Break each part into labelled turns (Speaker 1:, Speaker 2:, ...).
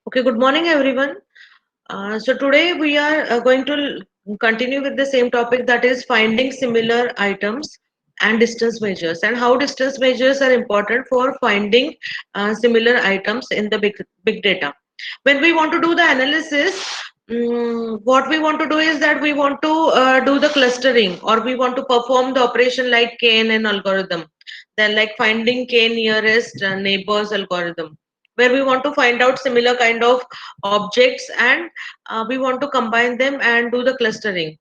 Speaker 1: Okay, good morning, everyone. So today we are going to continue with the same topic, that is finding similar items and distance measures, and how distance measures are important for finding similar items in the big data. When we want to do the analysis, what we want to do is that we want to do the clustering, or we want to perform the operation like KNN algorithm, then like finding k nearest neighbors algorithm, where we want to find out similar kind of objects, and we want to combine them and do the clustering,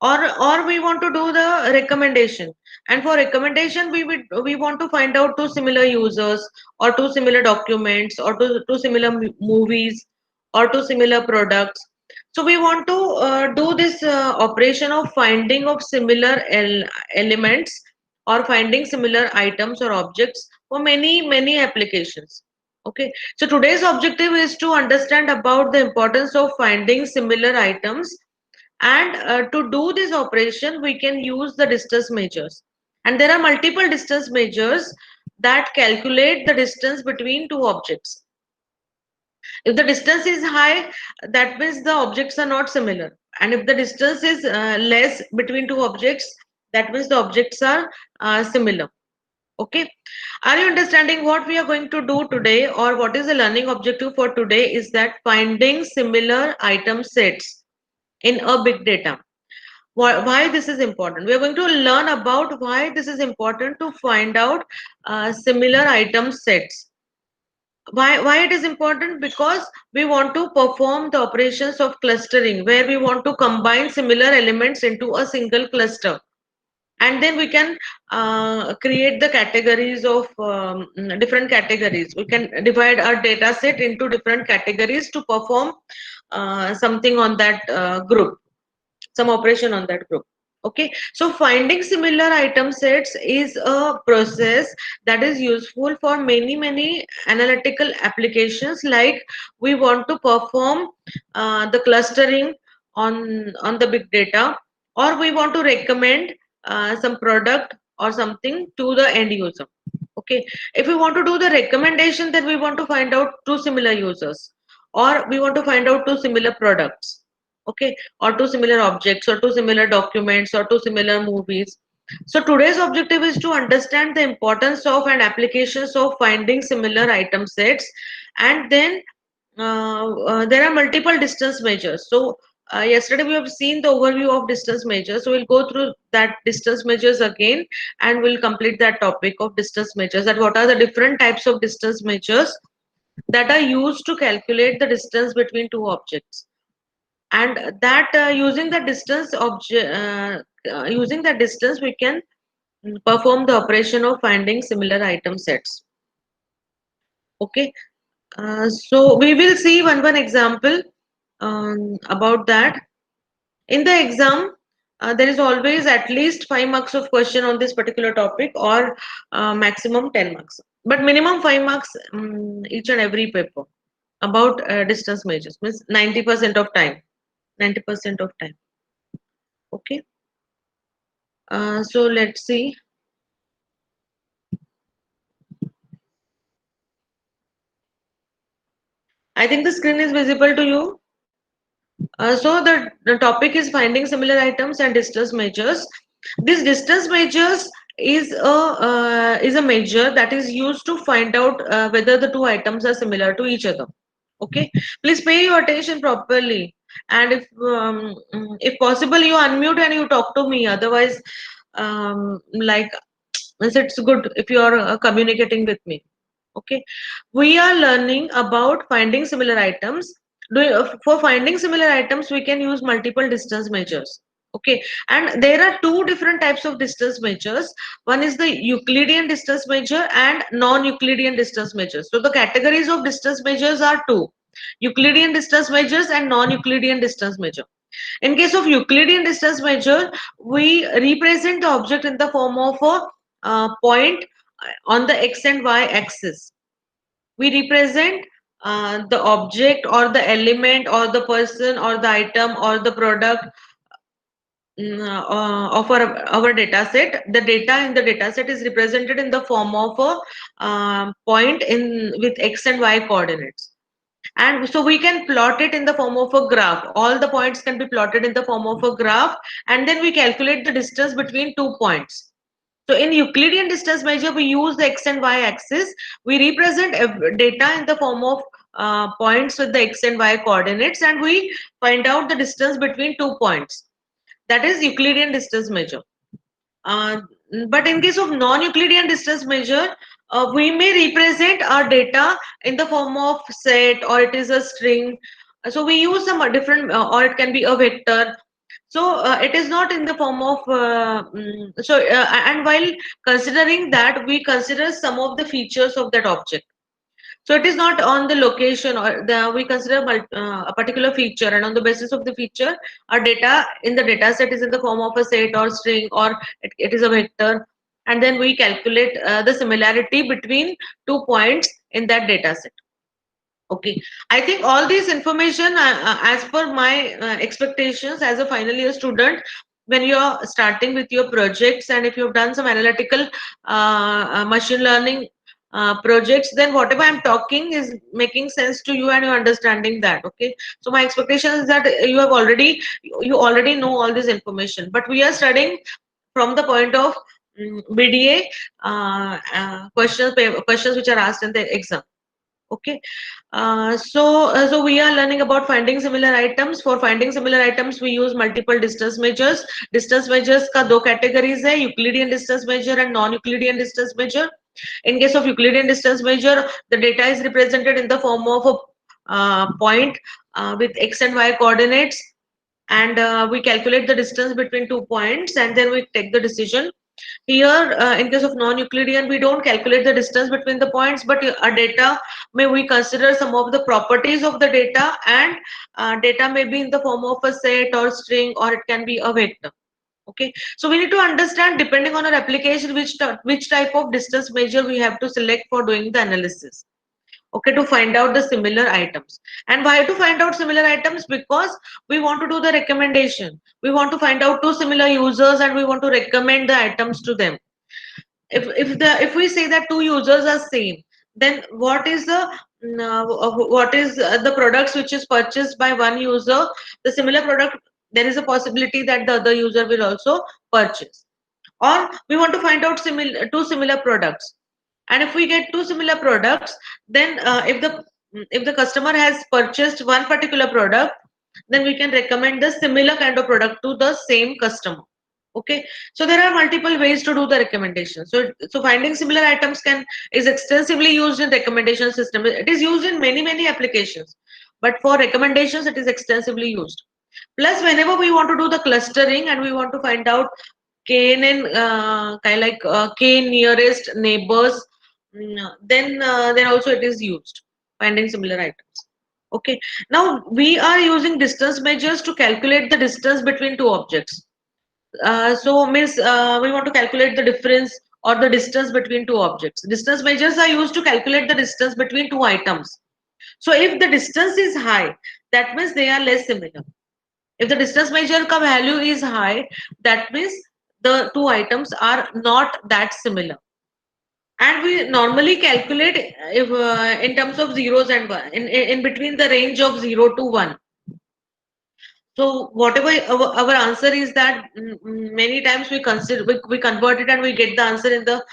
Speaker 1: or we want to do the recommendation. And for recommendation, we want to find out two similar users, or two similar documents, or two similar movies, or two similar products. So we want to do this operation of finding of similar elements, or finding similar items or objects for many applications. Okay, so today's objective is to understand about the importance of finding similar items, and to do this operation we can use the distance measures. And there are multiple distance measures that calculate the distance between two objects. If the distance is high, that means the objects are not similar, and if the distance is less between two objects, that means the objects are similar. Okay, are you understanding what we are going to do today, or what is the learning objective for today is that finding similar item sets in a big data. Why this is important? We are going to learn about why this is important to find out similar item sets. Why it is important? Because we want to perform the operations of clustering, where we want to combine similar elements into a single cluster, and then we can create the categories of different categories. We can divide our data set into different categories to perform something on that group, some operation on that group. Okay, so finding similar item sets is a process that is useful for many analytical applications, like we want to perform the clustering on the big data, or we want to recommend some product or something to the end user. Okay, if we want to do the recommendation, then we want to find out two similar users, or we want to find out two similar products. Okay, or two similar objects, or two similar documents, or two similar movies. So today's objective is to understand the importance of and applications of finding similar item sets. And then there are multiple distance measures. So yesterday we have seen the overview of distance measures, so we'll go through that distance measures again, and we'll complete that topic of distance measures, that what are the different types of distance measures that are used to calculate the distance between two objects. And that using that distance we can perform the operation of finding similar item sets. Okay, so we will see one example about that. In the exam, there is always at least 5 marks of question on this particular topic, or maximum 10 marks, but minimum 5 marks each and every paper about distance measures, means 90% of time. 90% of time. Okay, so let's see. I think the screen is visible to you. So the topic is finding similar items and distance measures. This distance measures is a measure that is used to find out whether the two items are similar to each other. Okay, please pay your attention properly, and if possible, you unmute and you talk to me. Otherwise, like, it's good if you are communicating with me. Okay, we are learning about finding similar items. For finding similar items, we can use multiple distance measures. Okay, and there are two different types of distance measures. One is the Euclidean distance measure and non-Euclidean distance measures. So the categories of distance measures are two: Euclidean distance measures and non-Euclidean distance measure. In case of Euclidean distance measure, we represent the object in the form of a point on the x and y axis. We represent the object, or the element, or the person, or the item, or the product of our data set. The data in the data set is represented in the form of a point in with x and y coordinates. And so we can plot it in the form of a graph. All the points can be plotted in the form of a graph, and then we calculate the distance between 2 points. So in Euclidean distance measure, we use the x and y axis. We represent data in the form of points with the x and y coordinates, and we find out the distance between 2 points. That is Euclidean distance measure. Uh, but in case of non-Euclidean distance measure, we may represent our data in the form of set, or it is a string. So we use some different, or it can be a vector. So it is not in the form of. And while considering that, we consider some of the features of that object. So it is not on the location, or we consider a particular feature, and on the basis of the feature, our data in the data set is in the form of a set or string, or it is a vector, and then we calculate the similarity between 2 points in that data set. Okay, I think all this information, as per my expectations as a final year student, when you are starting with your projects, and if you've done some analytical machine learning projects, then whatever I'm talking is making sense to you and you're understanding that. Okay, so my expectation is that you already know all this information, but we are studying from the point of BDA questions which are asked in the exam. Okay, so we are learning about finding similar items. For finding similar items, we use multiple distance measures. Distance measures का दो categories है, Euclidean distance measure and non-Euclidean distance measure. In case of Euclidean distance measure, the data is represented in the form of a point with x and y coordinates, and we calculate the distance between 2 points, and then we take the decision. Here, in case of non-Euclidean, we don't calculate the distance between the points, but our data may we consider some of the properties of the data, and data may be in the form of a set or string, or it can be a vector. Okay, so we need to understand, depending on our application, which type of distance measure we have to select for doing the analysis. Okay, to find out the similar items. And why to find out similar items? Because we want to do the recommendation. We want to find out two similar users, and we want to recommend the items to them. If we say that two users are same, then what is the products which is purchased by one user, the similar product, there is a possibility that the other user will also purchase. Or we want to find out two similar products, and if we get two similar products, then if the customer has purchased one particular product, then we can recommend the similar kind of product to the same customer. Okay, so there are multiple ways to do the recommendation. So finding similar items is extensively used in recommendation system. It is used in many applications, but for recommendations it is extensively used. Plus, whenever we want to do the clustering and we want to find out k nearest neighbors, then also it is used, finding similar items. Okay, now we are using distance measures to calculate the distance between two objects. So means we want to calculate the difference or the distance between two objects. Distance measures are used to calculate the distance between two items. So if the distance is high, that means they are less similar. If the distance measure ka value is high, that means the two items are not that similar. And we normally calculate if in terms of zeros and one, in between the range of 0 to 1. So whatever our answer is, that many times we convert it and we get the answer in the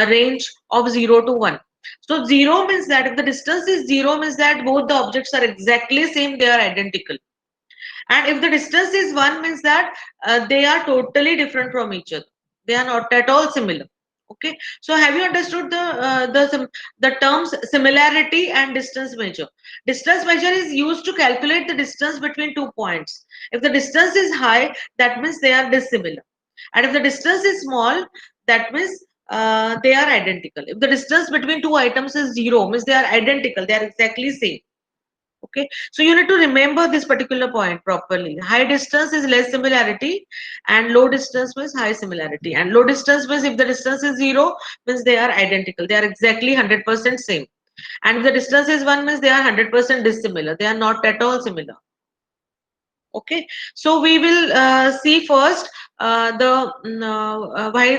Speaker 1: range of 0 to 1. So 0 means that if the distance is 0, means that both the objects are exactly same, they are identical. And if the distance is 1, means that they are totally different from each other. They are not at all similar. Okay, so have you understood the terms similarity and distance measure? Distance measure is used to calculate the distance between 2 points. If the distance is high, that means they are dissimilar, and if the distance is small, that means they are identical. If the distance between two items is 0, means they are identical, they are exactly same. Okay, so you need to remember this particular point properly. High distance is less similarity, and low distance means high similarity. And low distance means if the distance is 0, means they are identical, they are exactly 100% same. And if the distance is 1, means they are 100% dissimilar, they are not at all similar. Okay, so we will see first why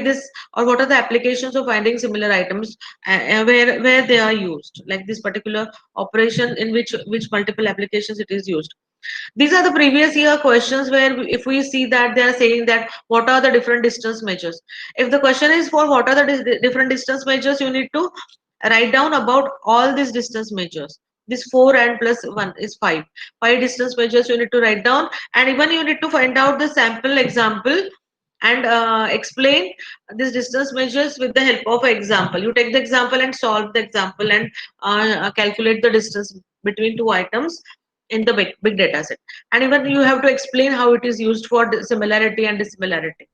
Speaker 1: this, or what are the applications of finding similar items, where they are used, like this particular operation in which multiple applications it is used. These are the previous year questions where if we see that they are saying that what are the different distance measures. If the question is for what are the different distance measures, you need to write down about all these distance measures. This 4 and plus 1 is 5. 5 distance measures you need to write down, and even you need to find out the sample example and explain these distance measures with the help of an example. You take the example and solve the example and calculate the distance between two items in the big data set. And even you have to explain how it is used for similarity and dissimilarity.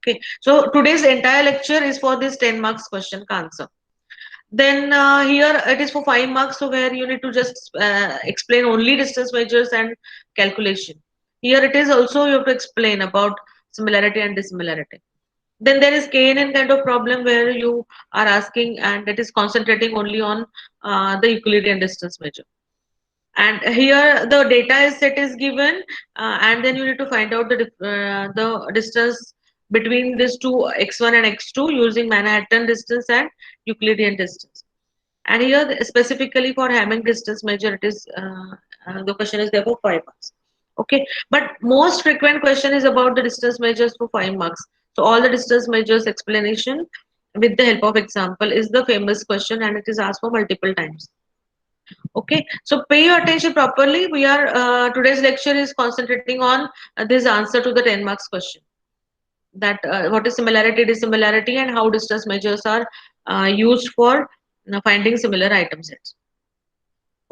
Speaker 1: Okay, so today's entire lecture is for this 10 marks question ka answer. Then here it is for 5 marks, so where you need to just explain only distance measures and calculation. Here it is also you have to explain about similarity and dissimilarity. Then there is KNN kind of problem where you are asking, and it is concentrating only on the Euclidean distance measure. And here the data is set is given, and then you need to find out the distance between these two, x1 and x2, using Manhattan distance and Euclidean distance. And here specifically for Hamming distance measure, it is the question is there for 5 marks. Okay, but most frequent question is about the distance measures for 5 marks. So all the distance measures explanation with the help of example is the famous question, and it is asked for multiple times. Okay, so pay your attention properly. We are today's lecture is concentrating on this answer to the 10 marks question, that what is similarity, dissimilarity, and how distance measures are used for finding similar item sets.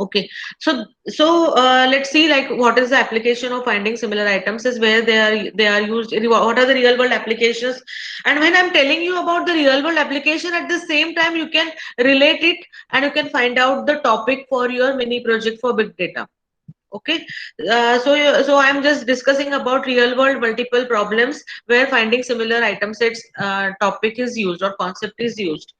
Speaker 1: Okay, so let's see like what is the application of finding similar items, is where they are used. What are the real world applications? And when I'm telling you about the real world application, at the same time you can relate it and you can find out the topic for your mini project for big data. Okay, so I'm just discussing about real world multiple problems where finding similar item sets topic is used or concept is used.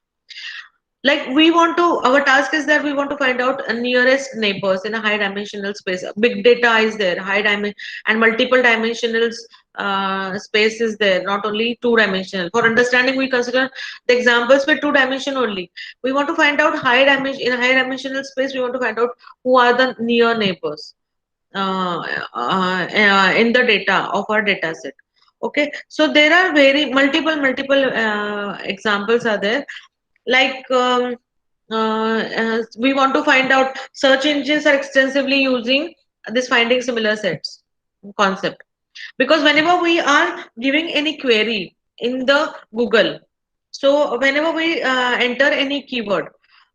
Speaker 1: Like we want to, our task is that we want to find out nearest neighbors in a high dimensional space. Big data is there, high dimension and multiple dimensional space is there, not only two dimensional. For understanding, we consider the examples with two dimension only. We want to find out high dimension, in a high dimensional space we want to find out who are the near neighbors in the data of our data set. Okay, so there are very multiple examples are there. Like we want to find out, search engines are extensively using this finding similar sets concept, because whenever we are giving any query in the Google, so whenever we enter any keyword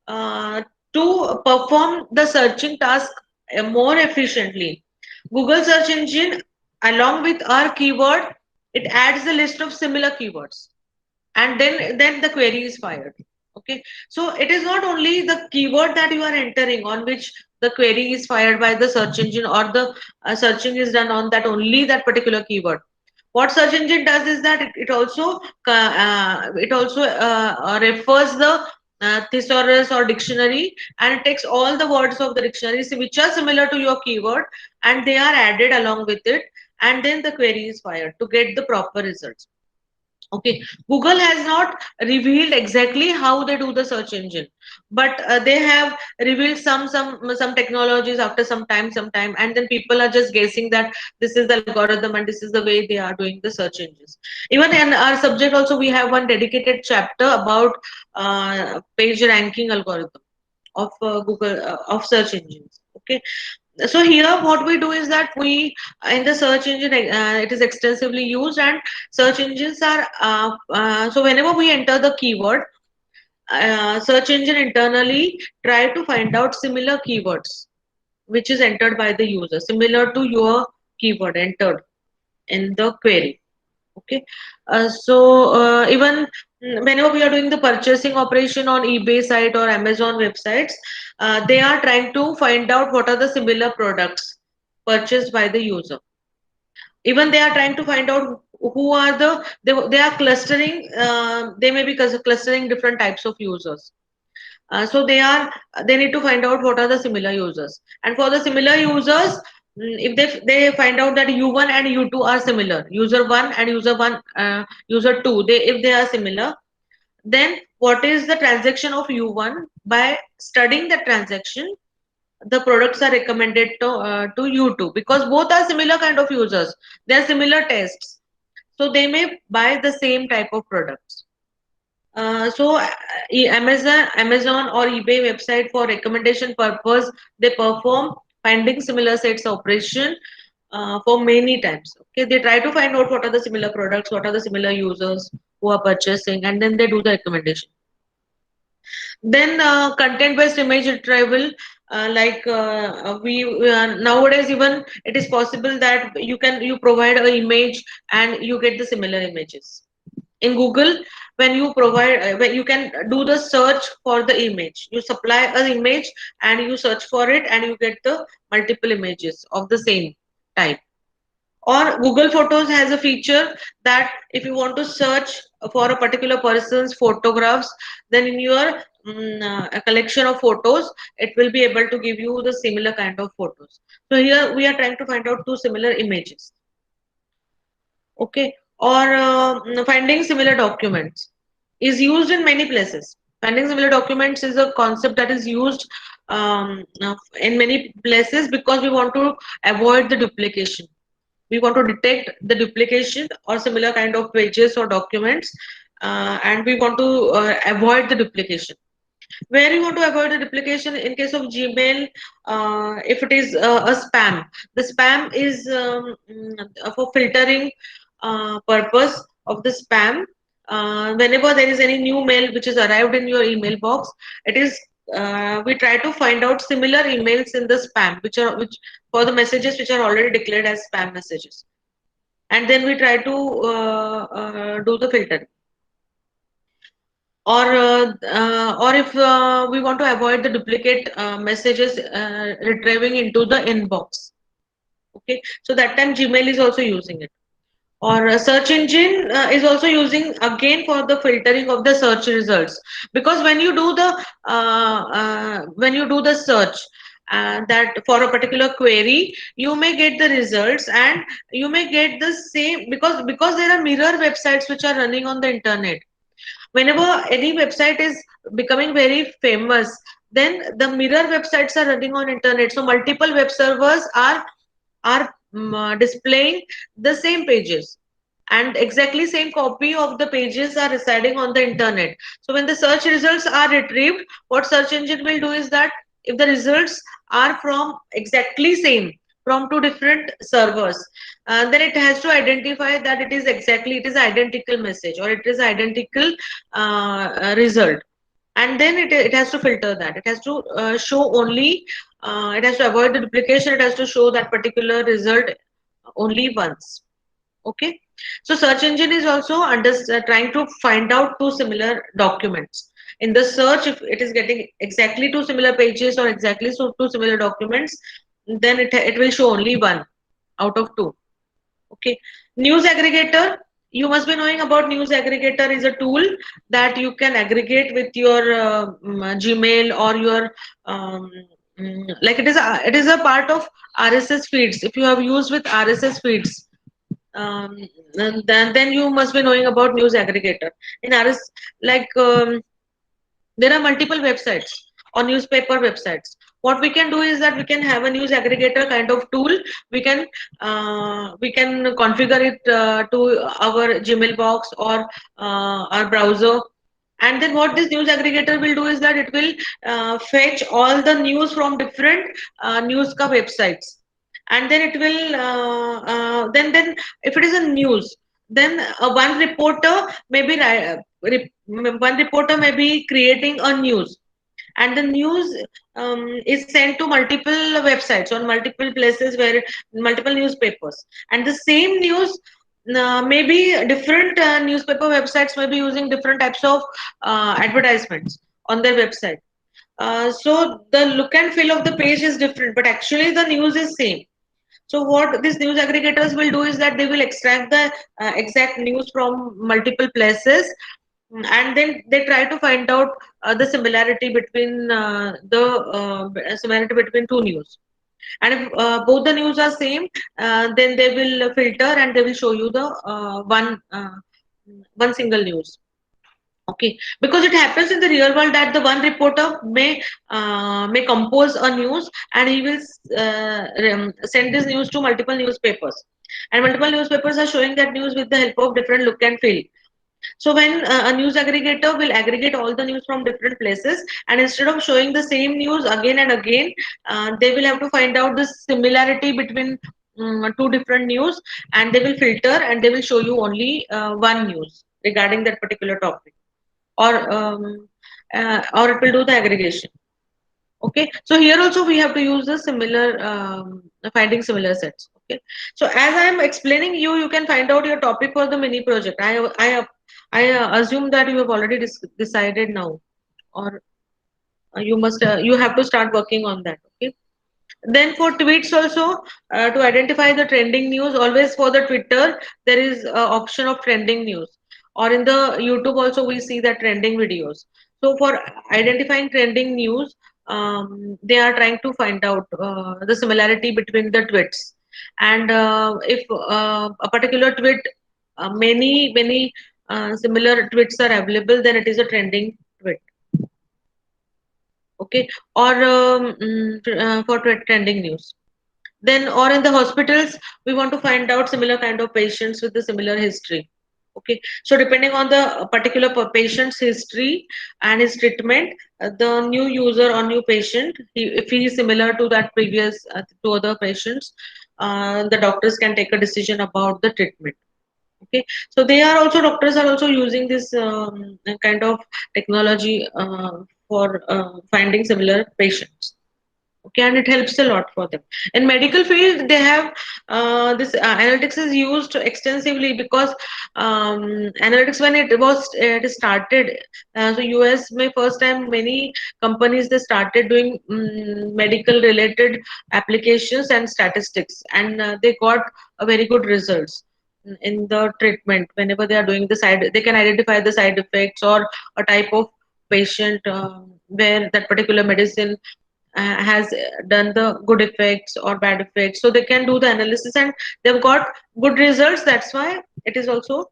Speaker 1: uh, to perform the searching task more efficiently, Google search engine along with our keyword, it adds the list of similar keywords, and then the query is fired. Okay, so it is not only the keyword that you are entering on which the query is fired by the search engine, or the searching is done on that only that particular keyword. What search engine does is that it also refers the thesaurus or dictionary, and it takes all the words of the dictionaries which are similar to your keyword, and they are added along with it, and then the query is fired to get the proper results. Okay, Google has not revealed exactly how they do the search engine, but they have revealed some technologies after some time, and then people are just guessing that this is the algorithm and this is the way they are doing the search engines. Even in our subject also, we have one dedicated chapter about page ranking algorithm of Google of search engines. Okay, so here what we do is that we in the search engine it is extensively used, and search engines are so whenever we enter the keyword, search engine internally try to find out similar keywords which is entered by the user, similar to your keyword entered in the query. Okay, even whenever we are doing the purchasing operation on eBay site or Amazon websites, they are trying to find out what are the similar products purchased by the user. Even they are trying to find out who are they are clustering, they may be clustering different types of users. So they need to find out what are the similar users, and for the similar users, if they find out that U1 and U2 are similar, user 1 and user 2, they if they are similar, then what is the transaction of U1? By studying the transaction, the products are recommended to U2, because both are similar kind of users. They are similar tests, so they may buy the same type of products. Amazon or eBay website, for recommendation purpose, they perform finding similar sets operation for many times. Okay, they try to find out what are the similar products, what are the similar users who are purchasing, and then they do the recommendation. Then content-based image retrieval, we nowadays even it is possible that you provide an image and you get the similar images in Google. When you provide when you can do the search for the image, you supply an image and you search for it and you get the multiple images of the same type. Or Google Photos has a feature that if you want to search for a particular person's photographs, then in your a collection of photos, it will be able to give you the similar kind of photos. So here we are trying to find out two similar images. Okay. Or finding similar documents is used in many places. Finding similar documents is a concept that is used in many places because we want to avoid the duplication. We want to detect the duplication or similar kind of pages or documents, and we want to avoid the duplication. Where you want to avoid the duplication, in case of Gmail, if it is a spam, the spam is for filtering purpose of the spam. Whenever there is any new mail which is arrived in your email box, it is we try to find out similar emails in the spam, which for the messages which are already declared as spam messages, and then we try to do the filtering. Or if we want to avoid the duplicate messages retrieving into the inbox. Okay, so that time Gmail is also using it. Or a search engine is also using again for the filtering of the search results, because when you do the search that for a particular query, you may get the results and you may get the same, because there are mirror websites which are running on the internet. Whenever any website is becoming very famous, then the mirror websites are running on internet, so multiple web servers are displaying the same pages, and exactly same copy of the pages are residing on the internet. So when the search results are retrieved, what search engine will do is that if the results are from exactly same from two different servers, then it has to identify that it is identical message or it is identical result, and then it has to filter that. It has to show only it has to avoid the duplication. It has to show that particular result only once. Okay, so search engine is also trying to find out two similar documents in the search. If it is getting exactly two similar pages or exactly two similar documents, then it will show only one out of two. Okay, news aggregator. You must be knowing about news aggregator is a tool that you can aggregate with your Gmail or your like it is a part of RSS feeds. If you have used with RSS feeds, um, and then you must be knowing about news aggregator. In RS, like there are multiple websites or newspaper websites. What we can do is that we can have a news aggregator kind of tool. We can configure it to our Gmail box or our browser, and then what this news aggregator will do is that it will fetch all the news from different news ka websites, and then it will then if it is a news, then one reporter may be creating a news, and the news is sent to multiple websites on multiple places where multiple newspapers, and the same news maybe different newspaper websites may be using different types of advertisements on their website. So the look and feel of the page is different, but actually the news is same. So what these news aggregators will do is that they will extract the exact news from multiple places, and then they try to find out the similarity between two news. And if both the news are same, then they will filter and they will show you the one single news. Okay, because it happens in the real world that the one reporter may compose a news, and he will send this news to multiple newspapers, and multiple newspapers are showing that news with the help of different look and feel. So when a news aggregator will aggregate all the news from different places, and instead of showing the same news again and again, they will have to find out the similarity between two different news, and they will filter and they will show you only one news regarding that particular topic, or it will do the aggregation. Okay, so here also we have to use the similar finding similar sets. Okay, so as I am explaining you, you can find out your topic for the mini project. I assume that you have already decided now, or you have to start working on that. Okay, then for tweets also, to identify the trending news, always for the Twitter there is option of trending news, or in the YouTube also we see that trending videos. So for identifying trending news, they are trying to find out the similarity between the tweets, and if a particular tweet, many similar tweets are available, then it is a trending tweet. Okay, or for trending news. Then, or in the hospitals, we want to find out similar kind of patients with the similar history. Okay, so depending on the particular patient's history and his treatment, the new user or new patient, if he is similar to that previous to other patients, the doctors can take a decision about the treatment. Okay, so they are also, doctors are also using this kind of technology for finding similar patients. Okay, and it helps a lot for them. In medical field, they have this analytics is used extensively, because analytics, when it started, so US, my first time, many companies they started doing medical related applications and statistics, and they got a very good results in the treatment. Whenever they are doing the side, they can identify the side effects or a type of patient where that particular medicine has done the good effects or bad effects, so they can do the analysis and they've got good results. That's why it is also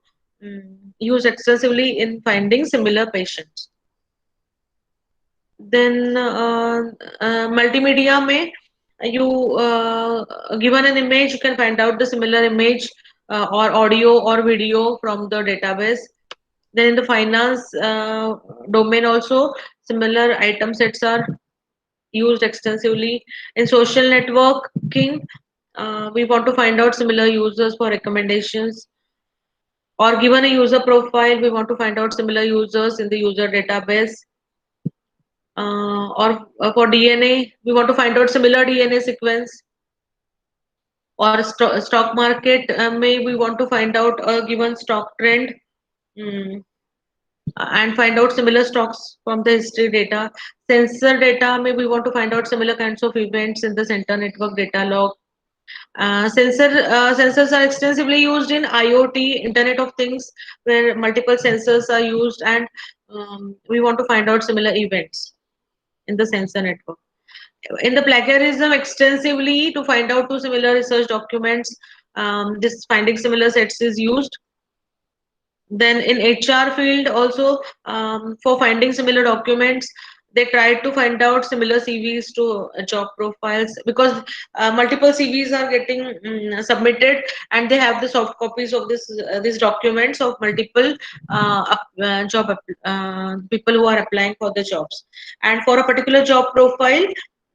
Speaker 1: used extensively in finding similar patients. Then multimedia may, you given an image, you can find out the similar image or audio or video from the database. Then in the finance domain also, similar item sets are used extensively. In social networking, we want to find out similar users for recommendations, or given a user profile, we want to find out similar users in the user database. Or for DNA, we want to find out similar DNA sequence. Or stock market, may we want to find out a given stock trend, mm, and find out similar stocks from the history data. Sensor data, may we want to find out similar kinds of events in the center network data log. Sensors are extensively used in IoT, Internet of Things, where multiple sensors are used, and we want to find out similar events in the sensor network. In the plagiarism, extensively to find out two similar research documents, this finding similar sets is used. Then in HR field also, for finding similar documents, they try to find out similar CVs to job profiles, because multiple CVs are getting submitted, and they have the soft copies of these documents of multiple people who are applying for the jobs. And for a particular job profile,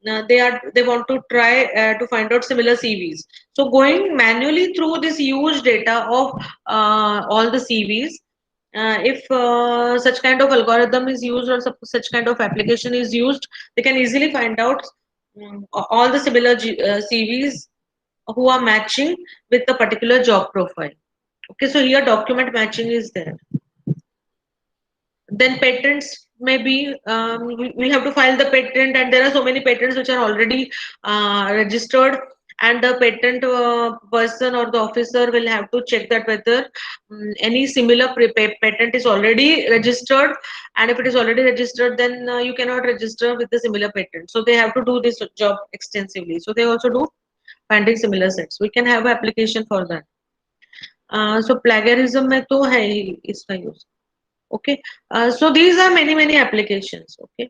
Speaker 1: they want to try to find out similar CVs. So going manually through this huge data of all the CVs, if such kind of algorithm is used, or such kind of application is used, they can easily find out all the similar CVs who are matching with the particular job profile. Okay, so here document matching is there. Then patents, maybe we have to file the patent, and there are so many patents which are already registered, and the patent person or the officer will have to check that whether any similar patent is already registered, and if it is already registered, then you cannot register with the similar patent. So they have to do this job extensively. So they also do finding similar sets. We can have an application for that. So plagiarism में तो है ही इसका use. Okay. So these are many applications. Okay.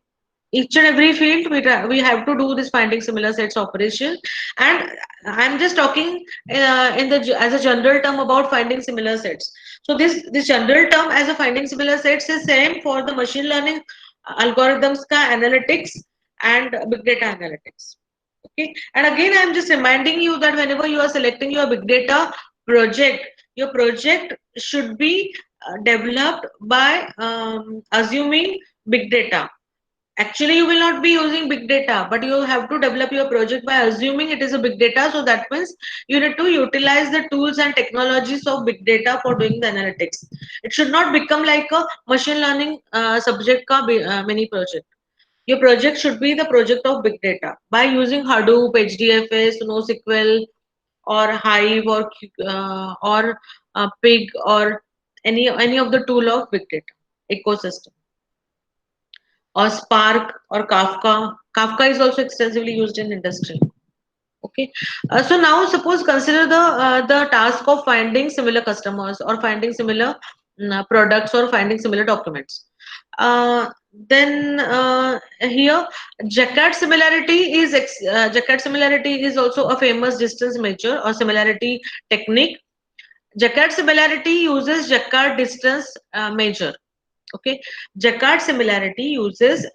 Speaker 1: Each and every field we have to do this finding similar sets operation, and I'm just talking in the as a general term about finding similar sets. So this general term as a finding similar sets is same for the machine learning algorithms ka analytics and big data analytics. Okay, and again I'm just reminding you that whenever you are selecting your big data project, your project should be developed by assuming big data. Actually, you will not be using big data, but you have to develop your project by assuming it is a big data. So that means you need to utilize the tools and technologies of big data for doing the analytics. It should not become like a machine learning subject ka mini project. Your project should be the project of big data by using Hadoop, HDFS, NoSQL, or Hive, or Pig, or any of the tool of big data ecosystem, or Spark or Kafka. Kafka is also extensively used in industry. Okay, so now suppose consider the task of finding similar customers or finding similar products or finding similar documents. Then here Jacquard similarity is also a famous distance measure or similarity technique. Jacquard similarity uses Jacquard distance measure. Okay, Jacquard similarity uses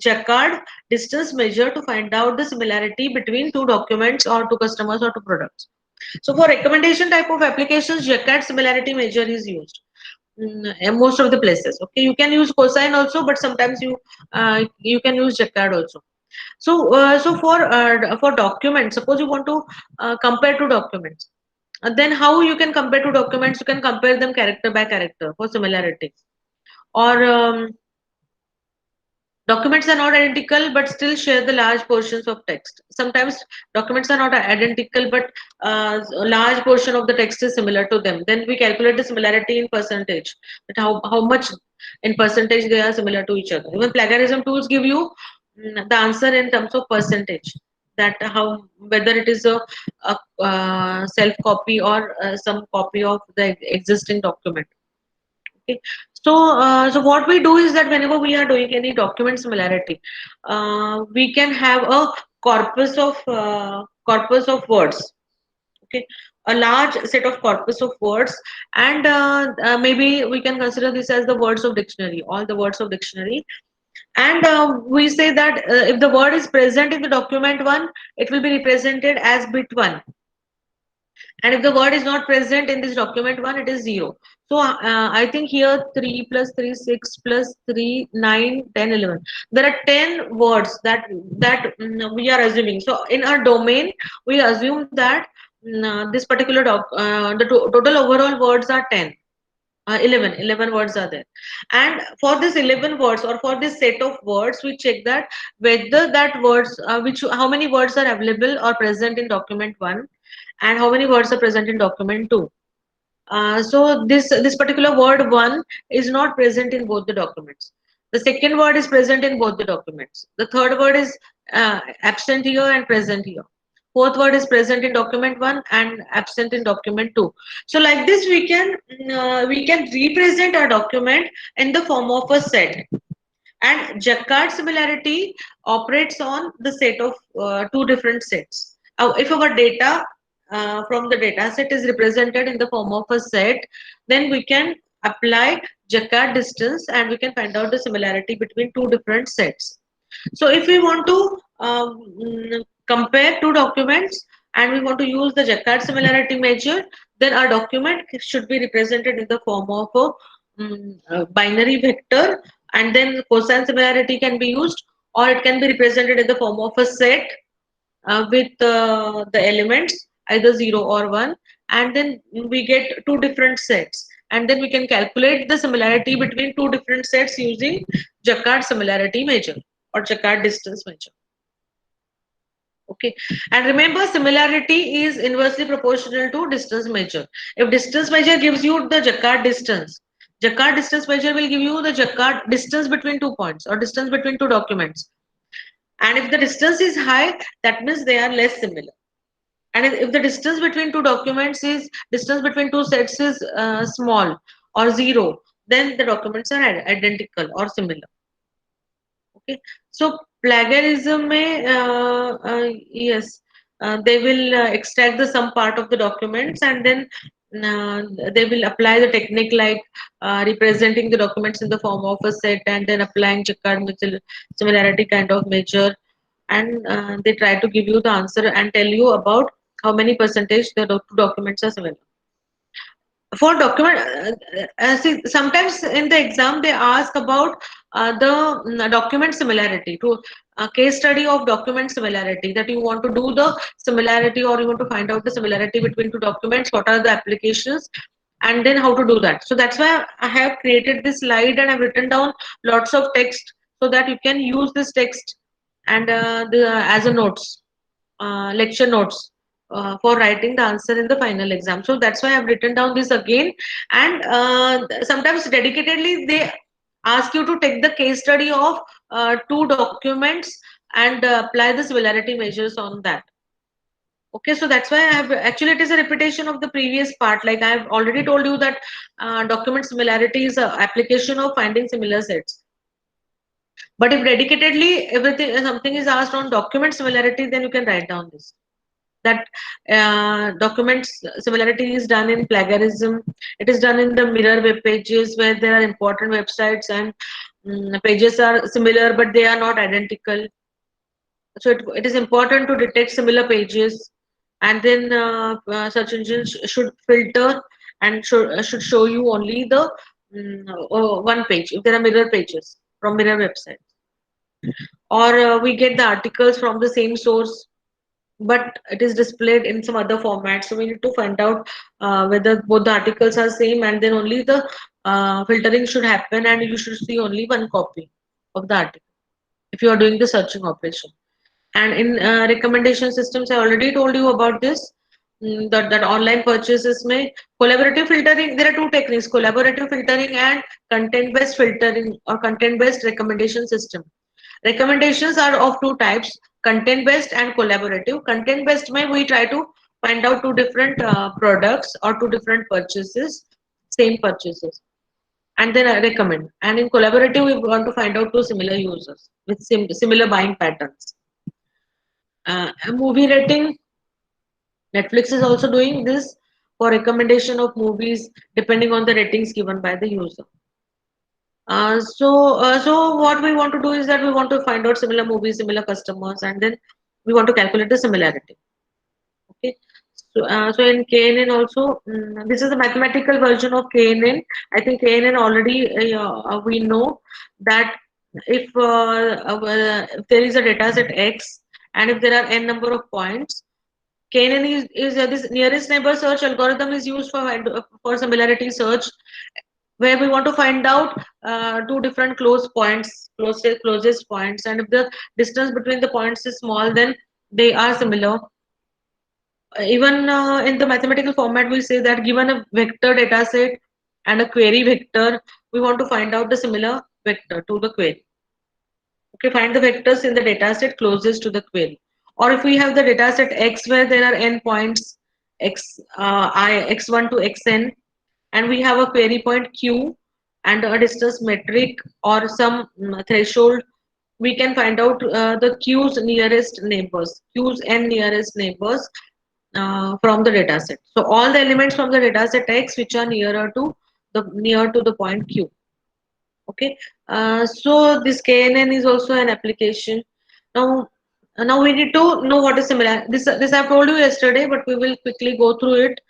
Speaker 1: Jacquard distance measure to find out the similarity between two documents or two customers or two products. So for recommendation type of applications, Jacquard similarity measure is used in most of the places. Okay, you can use cosine also, but sometimes you can use Jacquard also. So for documents, suppose you want to compare two documents, then how you can compare two documents? You can compare them character by character for similarity, or documents are not identical but still share the large portions of text. Sometimes documents are not identical but a large portion of the text is similar to them. Then we calculate the similarity in percentage, that how much in percentage they are similar to each other. Even plagiarism tools give you the answer in terms of percentage, that how whether it is a self copy or some copy of the existing document. Okay. So what we do is that whenever we are doing any document similarity, we can have a corpus of words. Okay, a large set of corpus of words, and maybe we can consider this as the words of dictionary, all the words of dictionary. And we say that if the word is present in the document one, it will be represented as bit one, and if the word is not present in this document one, it is 0. So I think here 3 plus 3 6 plus 3 9 10 11, there are 10 words that we are assuming. So in our domain we assume that this particular total overall words are 10. 11 words are there, and for this 11 words or for this set of words, we check that whether that words which how many words are available or present in document 1, and how many words are present in document 2. So this particular word 1 is not present in both the documents. The second word is present in both the documents. The third word is absent here and present here. Fourth word is present in document 1 and absent in document 2. So like this we can represent our document in the form of a set. And Jacquard similarity operates on the set of two different sets. If our data from the data set is represented in the form of a set, then we can apply Jacquard distance and we can find out the similarity between two different sets. So if we want to compare two documents and we want to use the Jacquard similarity measure, then our document should be represented in the form of a binary vector, and then cosine similarity can be used, or it can be represented in the form of a set with the elements either 0 or 1, and then we get two different sets, and then we can calculate the similarity between two different sets using Jacquard similarity measure or Jacquard distance measure. Okay, and remember, similarity is inversely proportional to distance measure. If distance measure gives you the Jacquard distance measure will give you the Jacquard distance between 2 points or distance between two documents. And if the distance is high, that means they are less similar. And if the distance between two documents is distance between two sets is small or zero, then the documents are identical or similar. Okay, so plagiarism may yes, they will extract the some part of the documents and then uh, they will apply the technique like representing the documents in the form of a set and then applying Jaccard similarity kind of measure, and they try to give you the answer and tell you about how many percentage the documents are similar. For document, see, sometimes in the exam they ask about the document similarity to a case study of document similarity, that you want to do the similarity or you want to find out the similarity between two documents, what are the applications, and then how to do that. So that's why I have created this slide and I've written down lots of text so that you can use this text and as a notes, lecture notes for writing the answer in the final exam. So that's why I've written down this again. And sometimes dedicatedly they ask you to take the case study of two documents and apply the similarity measures on that. Okay, so that's why I have actually it is a repetition of the previous part. Like I've already told you that document similarity is a application of finding similar sets. But if dedicatedly everything something is asked on document similarity, then you can write down this. That documents similarity is done in plagiarism. It is done in the mirror web pages where there are important websites and pages are similar but they are not identical. So it is important to detect similar pages, and then search engines should filter and should show you only the one page if there are mirror pages from mirror websites, or we get the articles from the same source but it is displayed in some other format, so we need to find out whether both the articles are same, and then only the filtering should happen and you should see only one copy of the article if you are doing the searching operation. And in recommendation systems I already told you about this, that online purchases may collaborative filtering, there are two techniques, collaborative filtering and content based filtering or content based recommendation system. Recommendations are of two types, content based and collaborative. Content based may we try to find out two different products or two different purchases, same purchases, and then I recommend. And in collaborative, we want to find out two similar users with similar buying patterns. Movie rating, Netflix is also doing this for recommendation of movies depending on the ratings given by the user. So what we want to do is that we want to find out similar movies, similar customers, and then we want to calculate the similarity. Okay. So in KNN also, this is a mathematical version of KNN. I think KNN already we know that if there is a data set X and if there are n number of points, KNN is this nearest neighbor search algorithm is used for similarity search, where we want to find out two different closest points, and if the distance between the points is small, then they are similar. Even in the mathematical format, we say that given a vector data set and a query vector, we want to find out the similar vector to the query. Okay, find the vectors in the data set closest to the query. Or if we have the data set X where there are n points, x1 to xn, and we have a query point q and a distance metric or some threshold, we can find out the q's nearest neighbors, q's n nearest neighbors from the data set. So all the elements from the data set X which are near to the point Q. Okay. So this KNN is also an application. Now, now we need to know what is similar. This I've told you yesterday, but we will quickly go through it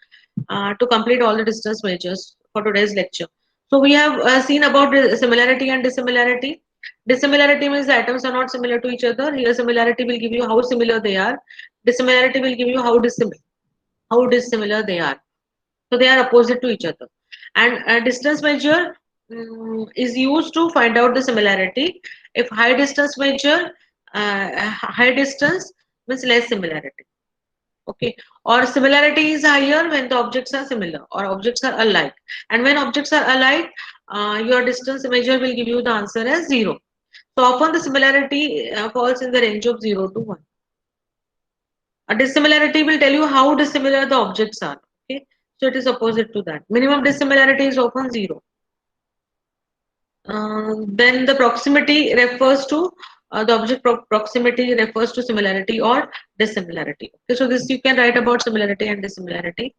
Speaker 1: to complete all the distance measures for today's lecture. So we have seen about the similarity and dissimilarity. Dissimilarity means the atoms are not similar to each other. Here, similarity will give you how similar they are. Dissimilarity will give you how dissimilar they are. So they are opposite to each other. And a distance measure is used to find out the similarity. If high distance measure, high distance, means less similarity. Okay, or similarity is higher when the objects are similar or objects are alike. And when objects are alike, your distance measure will give you the answer as 0. So often the similarity falls in the range of 0 to 1. A dissimilarity will tell you how dissimilar the objects are. Okay, so it is opposite to that. Minimum dissimilarity is often 0. Then the proximity refers to the object proximity refers to similarity or dissimilarity. Okay, so this you can write about similarity and dissimilarity.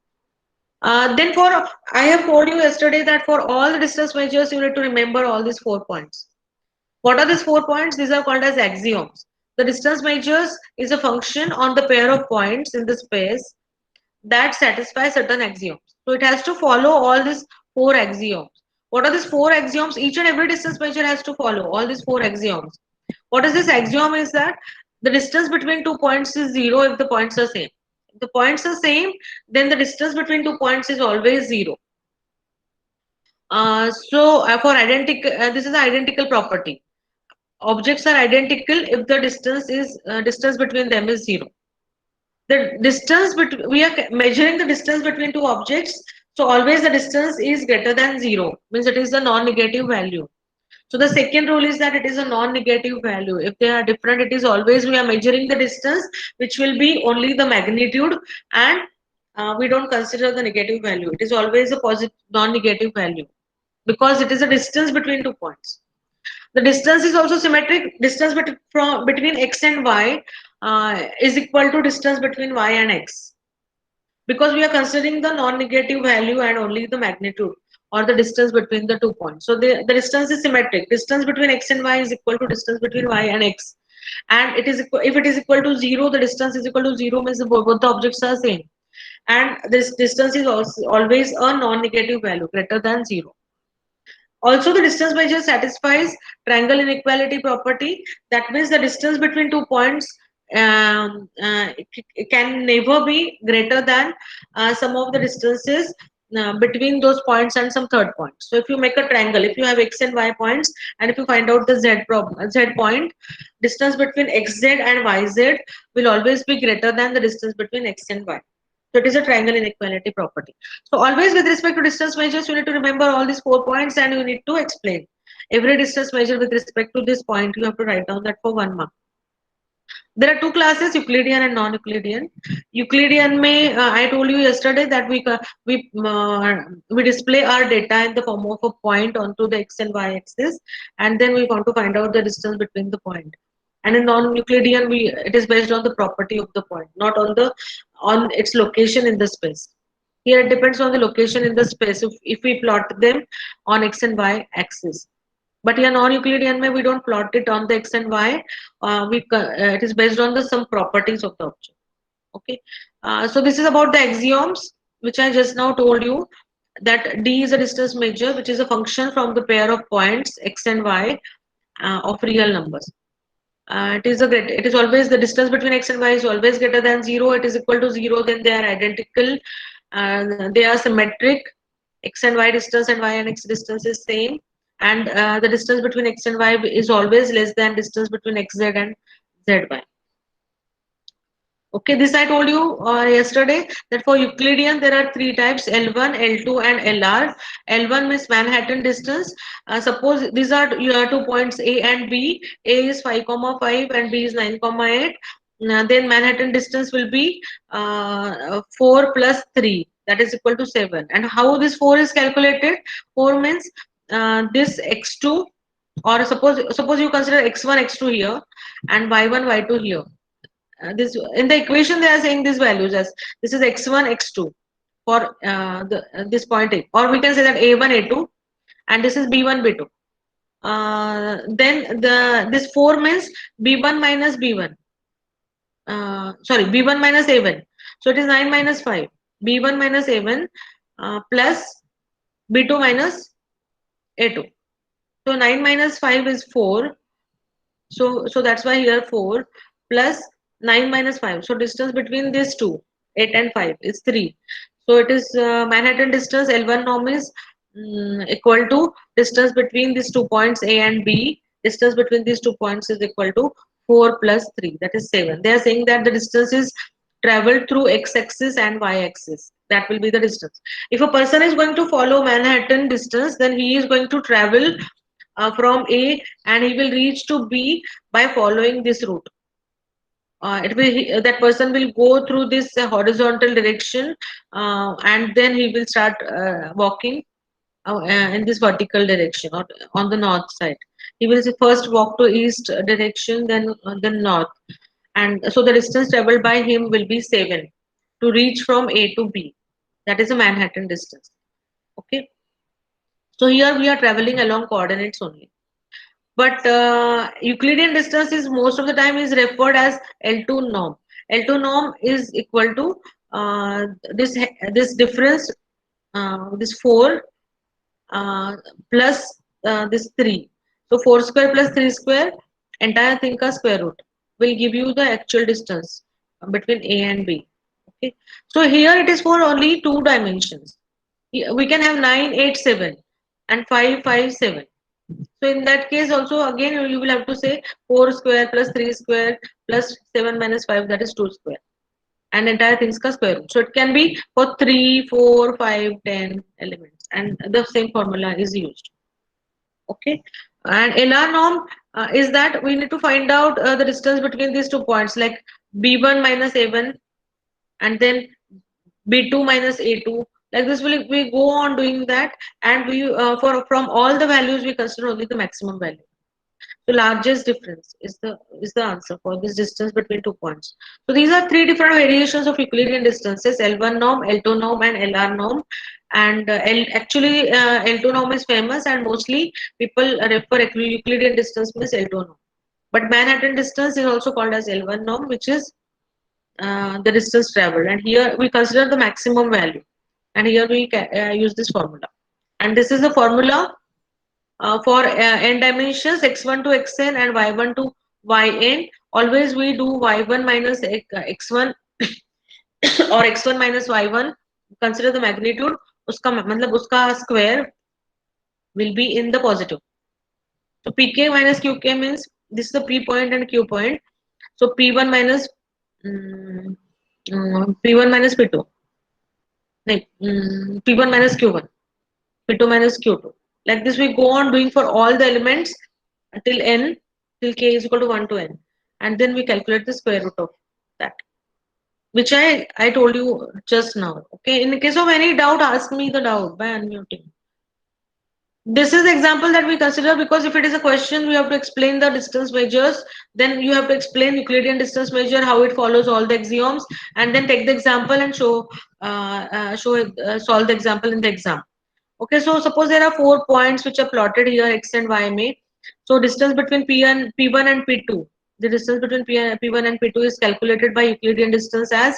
Speaker 1: Then for I have told you yesterday that for all the distance measures you need to remember all these 4 points. What are these 4 points? These are called as axioms. The distance measures is a function on the pair of points in the space that satisfy certain axioms. So it has to follow all these 4 axioms. What are these 4 axioms? Each and every distance measure has to follow all these 4 axioms. What is this axiom is that the distance between 2 points is 0 if the points are same. If the points are same, then the distance between 2 points is always 0. For identical, this is the identical property. Objects are identical if the distance between them is 0. The distance between we are measuring the distance between two objects, so always the distance is greater than 0, means it is a non-negative value. So the second rule is that it is a non-negative value. If they are different, it is always we are measuring the distance which will be only the magnitude, and we don't consider the negative value. It is always a positive non-negative value because it is a distance between 2 points. The distance is also symmetric. Distance between x and y is equal to distance between y and x, because we are considering the non-negative value and only the magnitude or the distance between the 2 points. So the distance is symmetric. Distance between x and y is equal to distance between y and x. And it is if it is equal to 0, the distance is equal to 0 means both the objects are same. And this distance is also always a non-negative value greater than 0. Also, the distance measure satisfies triangle inequality property. That means the distance between 2 points it can never be greater than some of the distances between those points and some third point. So, if you make a triangle, if you have x and y points, and if you find out the z point, distance between xz and yz will always be greater than the distance between x and y. So it is a triangle inequality property. So always with respect to distance measures, you need to remember all these 4 points and you need to explain. Every distance measure with respect to this point, you have to write down that for 1 mark. There are two classes, Euclidean and non-Euclidean. Euclidean may I told you yesterday that we display our data in the form of a point onto the x and y axis, and then we want to find out the distance between the point. And in non-Euclidean, it is based on the property of the point, not on its location in the space. Here it depends on the location in the space if we plot them on x and y axis. But here non-Euclidean we don't plot it on the x and y. It is based on the some properties of the object. Okay. So this is about the axioms which I just now told you, that d is a distance measure which is a function from the pair of points x and y of real numbers. It is always the distance between x and y is always greater than 0. It is equal to 0, then they are identical. They are symmetric. X and y distance and y and x distance is same, and the distance between x and y is always less than distance between xz and zy. Okay, this I told you yesterday that for Euclidean there are 3 types: L1, L2 and LR. L1 means Manhattan distance. Suppose these are your 2 points A and B. A is 5,5 and B is 9,8. Then Manhattan distance will be 4 plus 3, that is equal to 7. And how this 4 is calculated? 4 means this x2, or suppose you consider x1, x2 here and y1, y2 here. This in the equation they are saying these values as this is x1 x2 for this point A, or we can say that a1 a2 and this is b1 b2. Then this 4 means b1 minus b1, sorry, b1 minus a1, so it is 9 minus 5, b1 minus a1 plus b2 minus a2. So 9 minus 5 is 4, so that's why here 4 plus 9 minus 5. So distance between these two, 8 and 5, is 3. So it is Manhattan distance L1 norm is equal to distance between these 2 points A and B. Distance between these 2 points is equal to 4 plus 3, that is 7. They are saying that the distance is traveled through x-axis and y-axis. That will be the distance. If a person is going to follow Manhattan distance, then he is going to travel from A and he will reach to B by following this route. That person will go through this horizontal direction, and then he will start walking in this vertical direction or on the north side. He will first walk to east direction, then north, and so the distance traveled by him will be 7 to reach from A to B. That is a Manhattan distance. Okay, so here we are traveling along coordinates only. But Euclidean distance is most of the time is referred as L2 norm. L2 norm is equal to this difference, this 4 uh, plus this 3. So 4 square plus 3 square, entire thing ka square root will give you the actual distance between A and B. Okay. So here it is for only two dimensions. We can have 9, 8, 7 and 5, 5, 7. So in that case also again you will have to say 4 square plus 3 square plus 7 minus 5, that is 2 square, and entire things ka square root. So it can be for 3, 4, 5, 10 elements, and the same formula is used. Okay, and LR norm is that we need to find out the distance between these 2 points, like B1 minus A1 and then B2 minus A2. Like this, we go on doing that, and we for from all the values we consider only the maximum value. The largest difference is the answer for this distance between 2 points. So these are three different variations of Euclidean distances: L1 norm, L2 norm, and LR norm. And actually, L2 norm is famous, and mostly people refer Euclidean distance as L2 norm. But Manhattan distance is also called as L1 norm, which is the distance traveled. And here we consider the maximum value. And here we use this formula. And this is the formula for n dimensions, x1 to xn and y1 to yn. Always we do y1 minus x1 or x1 minus y1. Consider the magnitude. उसका मतलब उसका square will be in the positive. So pk minus qk means this is the p point and q point. So p1 minus p1 minus p2. Like p1 minus q1, p2 minus q2. Like this, we go on doing for all the elements till n, till k is equal to 1 to n, and then we calculate the square root of that, which I told you just now. Okay, in case of any doubt, ask me the doubt by unmuting. This is the example that we consider, because if it is a question, we have to explain the distance measures. Then you have to explain Euclidean distance measure, how it follows all the axioms, and then take the example and solve the example in the exam. Okay, so suppose there are 4 points which are plotted here, x and y may. So distance between P1 and P2. The distance between P1 and P2 is calculated by Euclidean distance as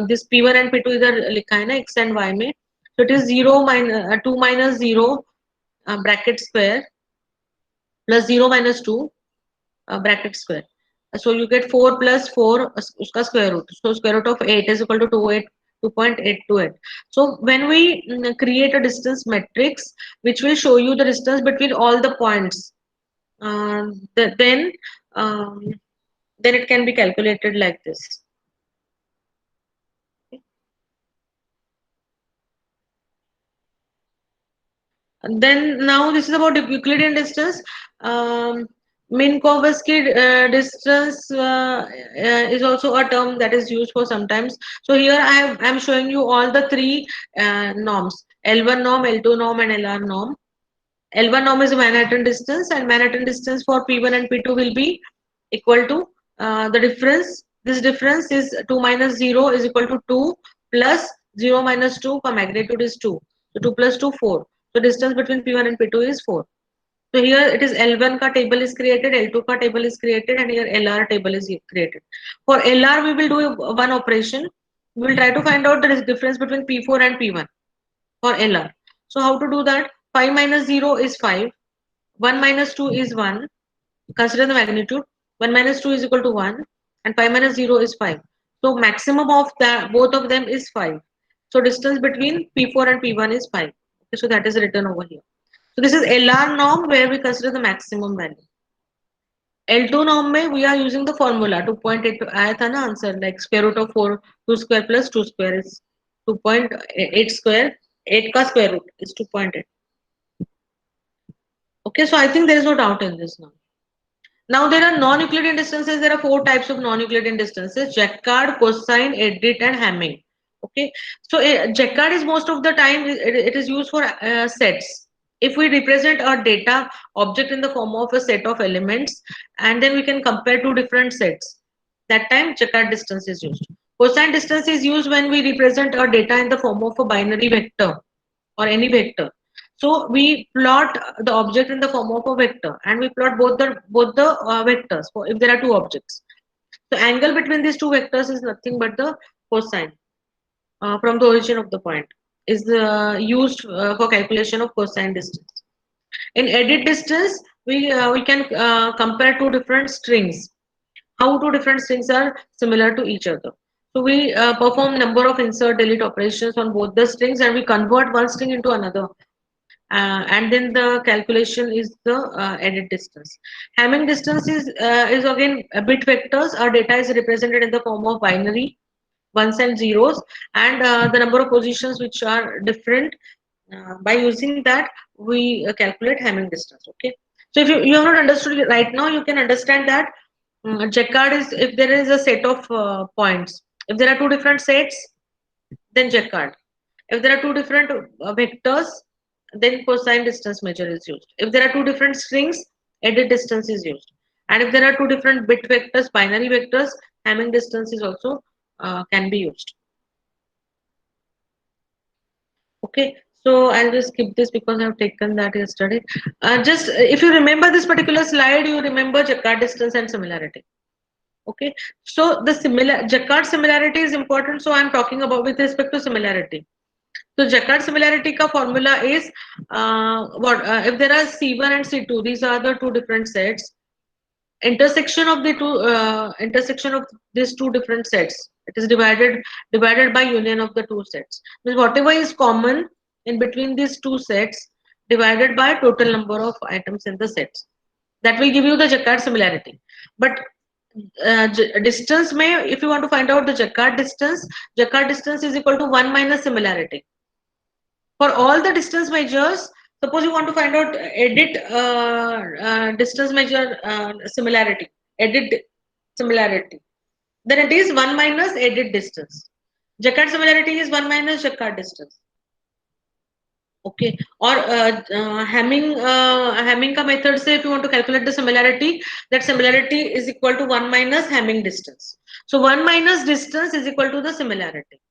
Speaker 1: this P1 and P2 इधर लिखा है ना x and y में. So it is 2 minus 0 bracket square plus 0 minus 2 bracket square. So you get 4 plus 4 uska square root. So square root of 8 is equal to 2.828. So when we create a distance matrix, which will show you the distance between all the points, uh, then um, then it can be calculated like this. And then now this is about Euclidean distance. Um, Minkowski distance is also a term that is used for sometimes. So here I'm showing you all the three norms: L1 norm, L2 norm, and LR norm. L1 norm is Manhattan distance, and Manhattan distance for P1 and P2 will be equal to the difference. This difference is 2 minus 0 is equal to 2 plus 0 minus 2, for magnitude is 2. So 2 plus 2, 4. So distance between P1 and P2 is 4. So here it is L1 ka table is created, L2 ka table is created, and here LR table is created. For LR, we will do one operation. We will try to find out the difference between P4 and P1 for LR. So how to do that? 5 minus 0 is 5. 1 minus 2 is 1. Consider the magnitude. 1 minus 2 is equal to 1. And 5 minus 0 is 5. So maximum of that, both of them is 5. So distance between P4 and P1 is 5. Okay, so that is written over here. So this is LR norm, where we consider the maximum value. L2 norm में we are using the formula 2.8 आया था ना answer like square root of 4 2 square plus 2 square is 2.8 square 8 का square root is 2.8. Okay, so I think there is no doubt in this now. Now there are non-Euclidean distances. There are four types of non-Euclidean distances: Jacquard, cosine, edit, and Hamming. Okay, so Jacquard is most of the time it is used for sets. If we represent our data object in the form of a set of elements, and then we can compare two different sets, that time Jacquard distance is used. Cosine distance is used when we represent our data in the form of a binary vector or any vector. So we plot the object in the form of a vector, and we plot both the vectors for if there are two objects. The angle between these two vectors is nothing but the cosine from the origin of the point is used for calculation of cosine distance. In edit distance, we can compare two different strings. How two different strings are similar to each other. So we perform number of insert delete operations on both the strings, and we convert one string into another, and then the calculation is the edit distance. Hamming distance is again bit vectors. Our data is represented in the form of binary ones and zeros, and the number of positions which are different. By using that, we calculate Hamming distance. Okay, so if you have not understood it right now, you can understand that Jacquard is if there is a set of points. If there are two different sets, then Jacquard. If there are two different vectors, then cosine distance measure is used. If there are two different strings, edit distance is used. And if there are two different bit vectors, binary vectors, Hamming distance is also can be used. Okay, so I'll just skip this because I've taken that yesterday. Just if you remember this particular slide, you remember Jacquard distance and similarity. Okay, so the Jacquard similarity is important. So I'm talking about with respect to similarity. So Jacquard similarity ka formula is what if there are C1 and C2, these are the two different sets. Intersection of these two different sets. It is divided by union of the two sets. Means whatever is common in between these two sets divided by total number of items in the sets. That will give you the Jacquard similarity. But distance may, if you want to find out the Jacquard distance is equal to 1 minus similarity. For all the distance measures, suppose you want to find out edit distance measure edit similarity, then it is 1 minus edit distance. Jacquard similarity is 1 minus Jacquard distance. Okay, or Hamming ka method say if you want to calculate the similarity, that similarity is equal to 1 minus Hamming distance. So 1 minus distance is equal to the similarity.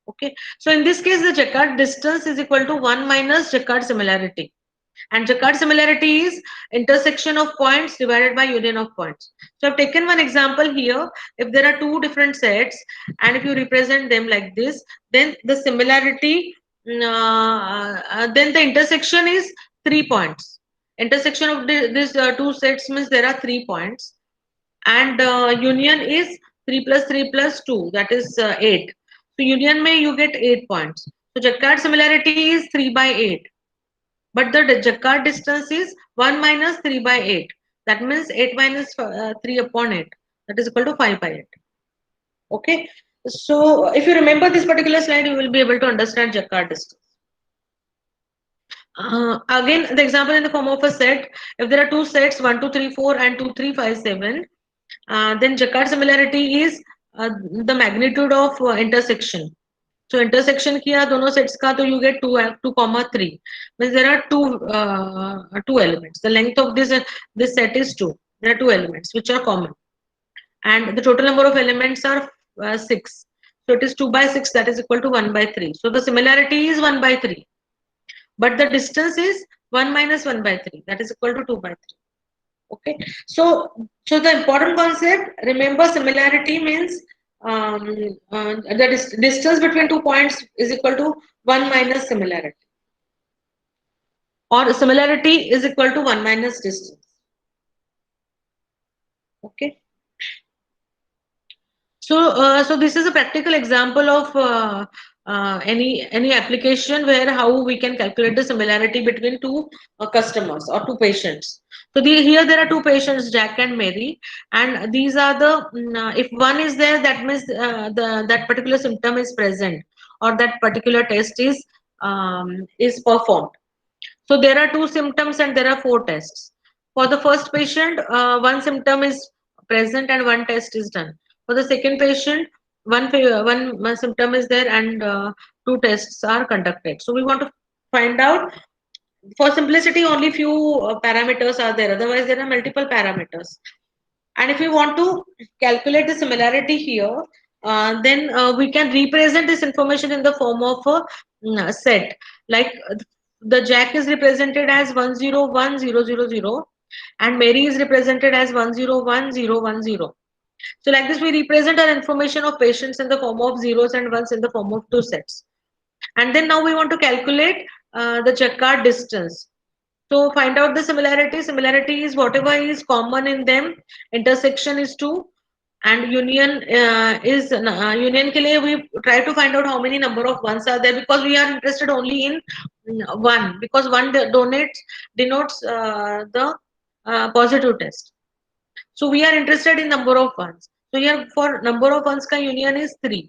Speaker 1: Okay, so in this case, the Jacquard distance is equal to 1 minus Jacquard similarity. And Jacquard similarity is intersection of points divided by union of points. So I've taken one example here. If there are two different sets and if you represent them like this, then the similarity, then the intersection is 3 points. Intersection of these two sets means there are 3 points, and union is 3 plus 3 plus 2, that is 8. So union may you get 8 points. So Jacquard similarity is 3 by 8, but the Jacquard distance is 1 minus 3 by 8. That means 8 minus 3 upon 8, that is equal to 5 by 8. Okay, so if you remember this particular slide, you will be able to understand Jacquard distance. Again, the example in the form of a set. If there are two sets 1 2 3 4 and 2 3 5 7, then Jacquard similarity is the magnitude of intersection. So intersection किया दोनों sets का, तो you get 2, 3. Means there are two elements. The length of this set is 2. There are two elements which are common, and the total number of elements are 6. So it is 2 by 6, that is equal to 1 by 3. So the similarity is 1 by 3, but the distance is 1 minus 1 by 3, that is equal to 2 by 3. Okay, so the important concept, remember similarity means the distance between 2 points is equal to 1 minus similarity, or similarity is equal to 1 minus distance. Okay, So this is a practical example of any application where how we can calculate the similarity between two customers or two patients. So here there are two patients, Jack and Mary, and these are the if one is there, that means the that particular symptom is present or that particular test is performed. So there are two symptoms and there are four tests. For the first patient, one symptom is present and one test is done. For the second patient, one symptom is there and two tests are conducted. So we want to find out, for simplicity, only few parameters are there. Otherwise, there are multiple parameters. And if we want to calculate the similarity here, then we can represent this information in the form of a set. Like the Jack is represented as 101000 and Mary is represented as 101010. So like this, we represent our information of patients in the form of zeros and ones in the form of two sets. And then now we want to calculate the checkered distance. So find out the similarity. Similarity is whatever is common in them. Intersection is 2 and union is union के लिए we try to find out how many number of ones are there, because we are interested only in one, because one denotes the positive test. So we are interested in number of ones. So here for number of ones ka union is 3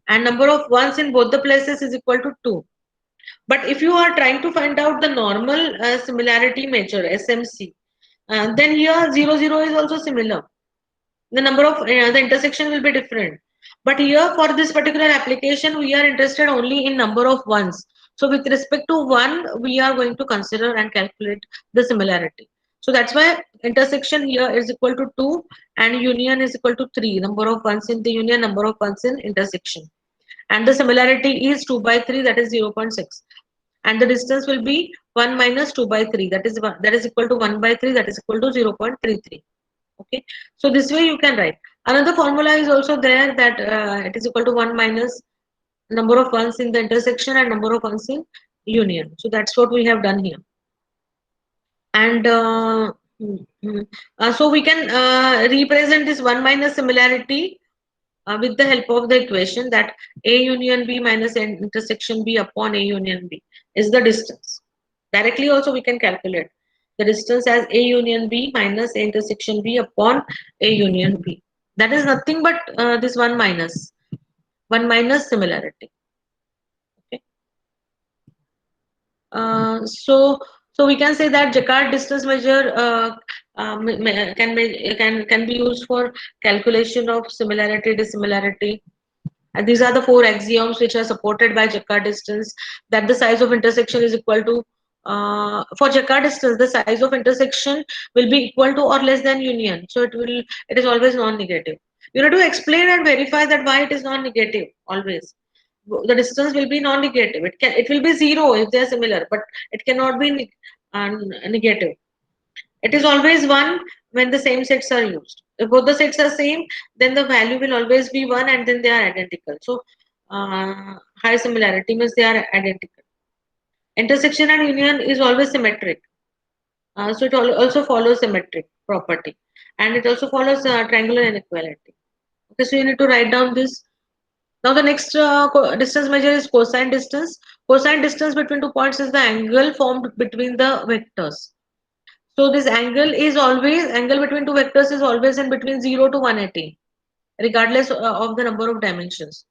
Speaker 1: and number of ones in both the places is equal to 2. But if you are trying to find out the normal similarity measure, SMC, then here 0 0 is also similar. The number of the intersection will be different. But here for this particular application, we are interested only in number of ones. So with respect to one, we are going to consider and calculate the similarity. So that's why intersection here is equal to 2 and union is equal to 3. Number of ones in the union, number of ones in intersection. And the similarity is 2 by 3, that is 0.6. And the distance will be 1 minus 2 by 3, that is equal to 1 by 3, that is equal to 0.33. Okay, so this way you can write. Another formula is also there, that it is equal to 1 minus number of ones in the intersection and number of ones in union. So that's what we have done here. And so we can represent this 1 minus similarity with the help of the equation that A union B minus intersection B upon A union B is the distance. Directly also we can calculate the distance as A union B minus A intersection B upon A union B. That is nothing but this 1 minus similarity. Okay. So we can say that Jaccard distance measure can be used for calculation of similarity, dissimilarity. And these are the four axioms which are supported by Jaccard distance, that the size of intersection is equal to for Jaccard distance, the size of intersection will be equal to or less than union. So it is always non-negative. You have to explain and verify that why it is non-negative always. The distance will be non-negative. It will be 0 if they are similar, but it cannot be negative. It is always 1 when the same sets are used. If both the sets are same, then the value will always be 1 and then they are identical. So high similarity means they are identical. Intersection and union is always symmetric. So it also follows symmetric property. And it also follows triangular inequality. Okay, so you need to write down this. Now the next distance measure is cosine distance. Cosine distance between two points is the angle formed between the vectors. So this angle between two vectors is always in between 0 to 180, regardless of the number of dimensions.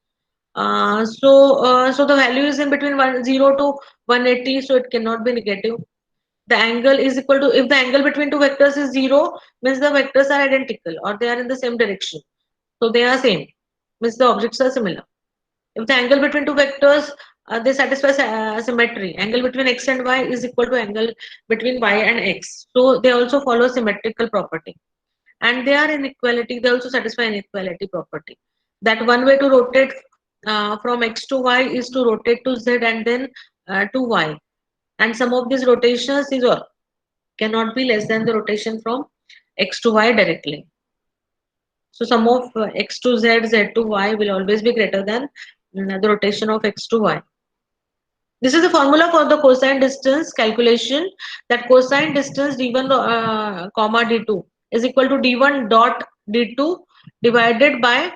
Speaker 1: So the value is in between 0 to 180, so it cannot be negative. The angle is equal to, if the angle between two vectors is 0, means the vectors are identical or they are in the same direction. So they are same, means the objects are similar. If the angle between two vectors they satisfy symmetry, angle between x and y is equal to angle between y and x. So they also follow symmetrical property. And they are inequality, they also satisfy inequality property. That one way to rotate from x to y is to rotate to z and then to y. And some of these rotations cannot be less than the rotation from x to y directly. So sum of x to z, z to y will always be greater than the rotation of x to y. This is the formula for the cosine distance calculation, that cosine distance d1 comma d2 is equal to d1 dot d2 divided by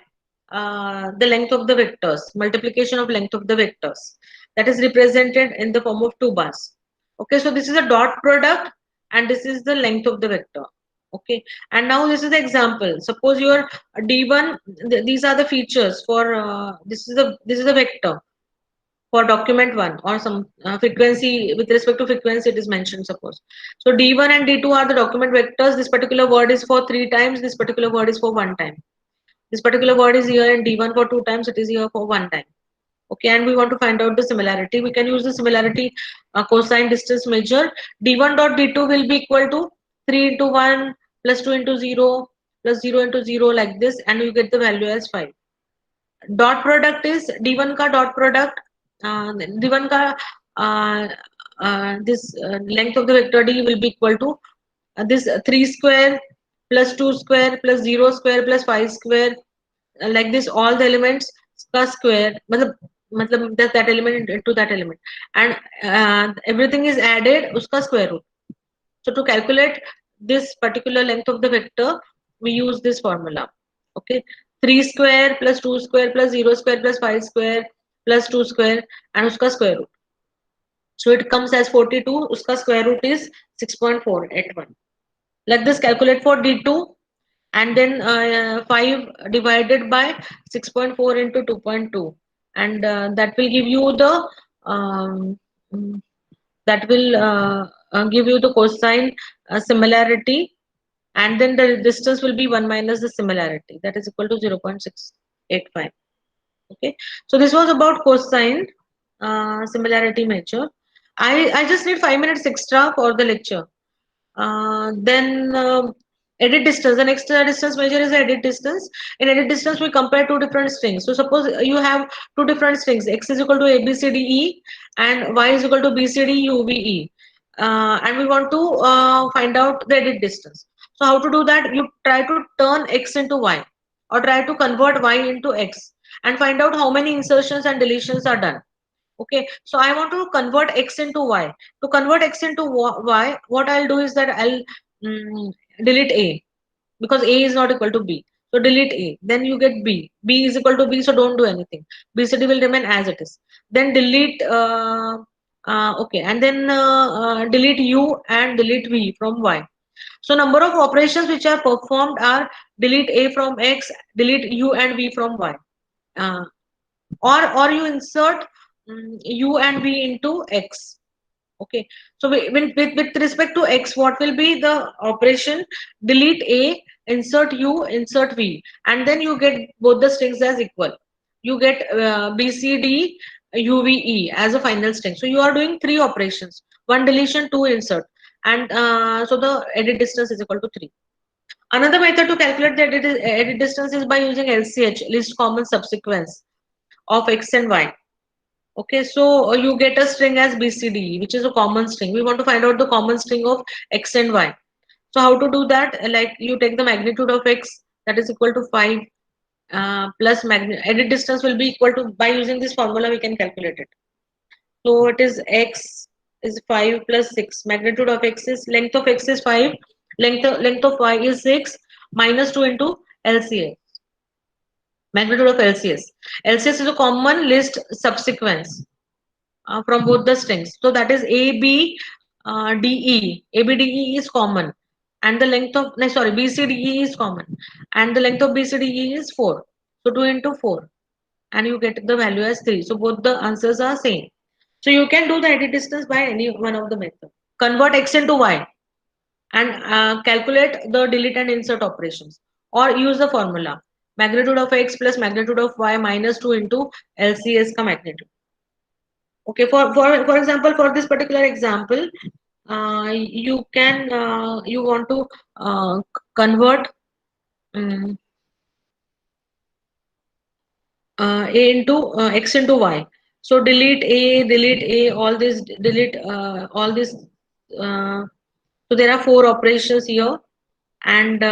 Speaker 1: the length of the vectors, multiplication of length of the vectors, that is represented in the form of two bars. Okay, so this is a dot product and this is the length of the vector. Okay, and now this is the example. Suppose your d1, these are the features for this is the vector for document 1, or some frequency, with respect to frequency it is mentioned, suppose. So d1 and d2 are the document vectors. This particular word is for 3 times, this particular word is for 1 time. This particular word is here in d1 for 2 times, it is here for 1 time. Okay, and we want to find out the similarity. We can use the similarity cosine distance measure. d1 dot d2 will be equal to 3 into 1 plus 2 into 0 plus 0 into 0, like this, and you get the value as 5. Dot product is d1 ka dot product, d1 ka this length of the vector d will be equal to this 3 square plus 2 square plus 0 square plus 5 square, like this, all the elements का square, मतलब that element into that element, and everything is added uska square root. So to calculate this particular length of the vector, we use this formula. Okay, 3 square plus 2 square plus 0 square plus 5 square plus 2 square and uska square root. So it comes as 42. Uska square root is 6.481. Like this, calculate for D2, and then 5 divided by 6.4 into 2.2, and that will give you the um, mm, that will give you the cosine similarity, and then the distance will be 1 minus the similarity, that is equal to 0.685. Okay, so this was about cosine similarity measure. I just need 5 minutes extra for the lecture. Then edit distance. The next distance measure is edit distance. In edit distance, we compare two different strings. So suppose you have two different strings, x is equal to a b c d e and y is equal to b c d u v e, and we want to find out the edit distance. So how to do that? You try to turn x into y, or try to convert y into x, and find out how many insertions and deletions are done. Okay, so I want to convert x into y. To convert x into y, what I'll do is that I'll mm, delete a, because a is not equal to b. So delete a, then you get b. B is equal to b, so don't do anything. BCD will remain as it is. Then delete okay, and then delete u and delete v from y. So number of operations which are performed are delete a from x, delete u and v from y. Uh, or you insert u and v into x. Okay, so with respect to x, what will be the operation? Delete a, insert u, insert v, and then you get both the strings as equal. You get b c d u v e as a final string. So you are doing three operations: one deletion, two insert, and so the edit distance is equal to 3. Another method to calculate the edit distance is by using LCH, least common subsequence of x and y. Okay, so you get a string as BCD, which is a common string. We want to find out the common string of x and y. So how to do that? Like, you take the magnitude of x, that is equal to 5, plus edit distance will be equal to, by using this formula we can calculate it. So it is x is 5 plus 6. Magnitude of x is, length of x is 5, length of y is 6, minus 2 into LCA. Magnitude of LCS. LCS is a common list subsequence from both the strings. So that is AB DE. AB DE is common, and the length of, no, sorry, BCDE is common, and the length of BCDE is 4. So 2 into 4, and you get the value as 3. So both the answers are same. So you can do the edit distance by any one of the method. Convert x into y and calculate the delete and insert operations, or use the formula magnitude of x plus magnitude of y minus 2 into LCS ka magnitude. Okay, for example, for this particular example, you can you want to convert um, a into x into y. So delete a, all this, delete all this. So there are four operations here, and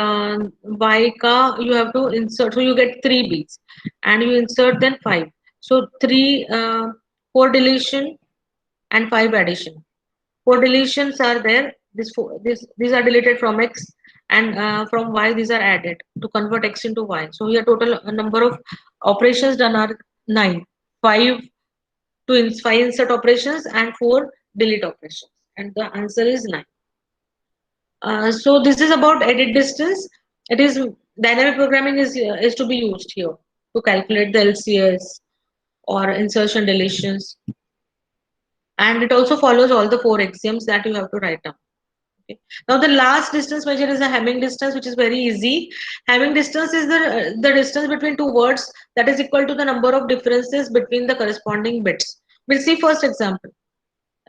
Speaker 1: y ka you have to insert. So you get three b's, and you insert then 5. So 3, 4 deletion and 5 addition. Four deletions are there. These are deleted from x, and from y these are added to convert x into y. So here total number of operations done are 9. 5 5 insert operations and 4 delete operations, and the answer is 9. So this is about edit distance. It is dynamic programming is to be used here to calculate the LCS or insertion deletions, and it also follows all the 4 axioms that you have to write down. Okay. Now the last distance measure is a Hamming distance, which is very easy. Hamming distance is the distance between two words that is equal to the number of differences between the corresponding bits. We'll see first example.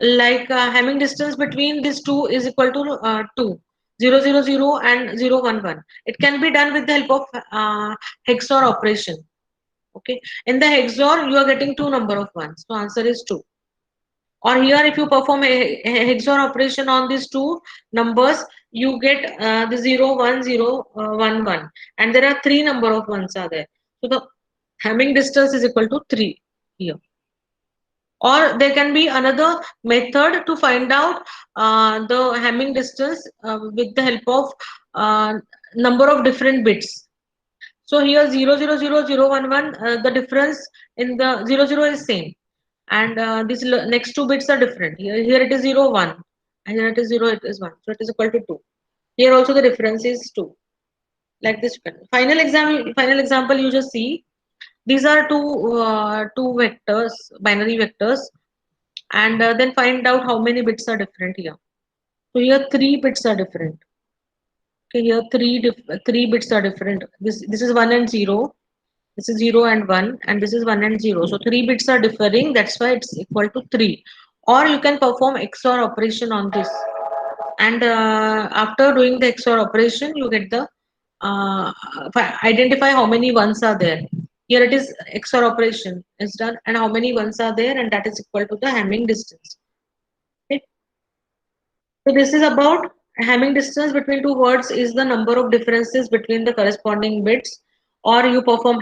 Speaker 1: Like Hamming distance between these two is equal to 2. 0, 0, 0 and 0, 1, 1. It can be done with the help of XOR operation. Okay. In the XOR, you are getting two number of ones. So answer is 2. Or here, if you perform a XOR operation on these two numbers, you get the 0, 1, 0, 1, 1. And there are three number of ones are there. So the Hamming distance is equal to 3 here. Or there can be another method to find out the Hamming distance with the help of number of different bits. So here 0, 0, 0, 0, 1, 1, the difference in the 0, 0 is same. And these next two bits are different. Here it is 0, 1. And here it is 0, it is 1. So it is equal to 2. Here also the difference is 2. Like this. Final example you just see. These are two vectors, binary vectors, and then find out how many bits are different here. So here 3 bits are different. Okay, here three bits are different. This is 1 and 0. This is 0 and 1, and this is 1 and 0. So 3 bits are differing. That's why it's equal to 3. Or you can perform XOR operation on this. And after doing the XOR operation, you get the identify how many ones are there. Here it is XOR operation is done, and how many ones are there, and that is equal to the Hamming distance. Okay. So this is about Hamming distance between two words is the number of differences between the corresponding bits, or you perform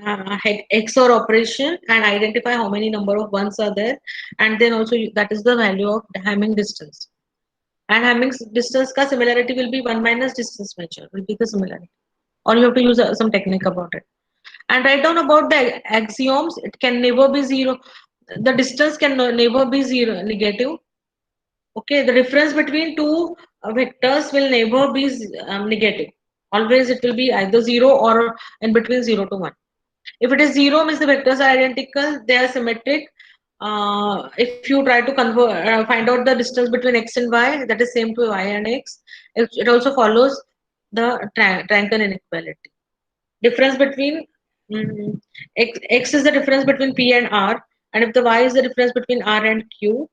Speaker 1: XOR operation and identify how many number of ones are there, and then also that is the value of the Hamming distance. And Hamming distance ka similarity will be 1 minus distance measure will be the similarity, or you have to use some technique about it. And write down about the axioms. It can never be zero. The distance can never be zero negative. Okay, the difference between two vectors will never be negative. Always it will be either 0 or in between 0 to 1. If it is 0 means the vectors are identical, they are symmetric. If you try to find out the distance between x and y, that is same to y and x. It also follows the triangle inequality. Difference between x is the difference between p and r, and if the y is the difference between r and q,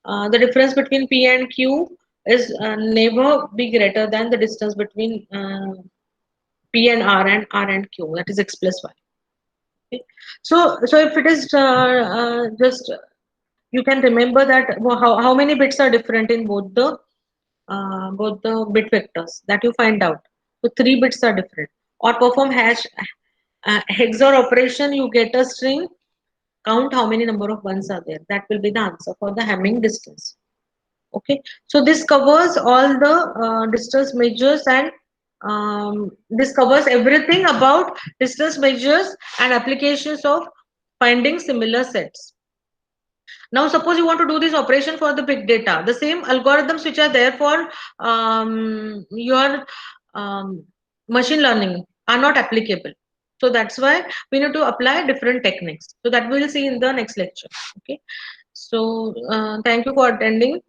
Speaker 1: the difference between P and Q is never be greater than the distance between P and R and Q. That is x plus y. Okay. So if it is just you can remember that how many bits are different in both the bit vectors that you find out. So 3 bits are different. Or perform XOR operation. You get a string. Count how many number of ones are there. That will be the answer for the Hamming distance. Okay, so this covers all the distance measures, and this covers everything about distance measures and applications of finding similar sets. Now suppose you want to do this operation for the big data, the same algorithms which are there for your machine learning are not applicable. So that's why we need to apply different techniques. So that we will see in the next lecture. Okay, so thank you for attending.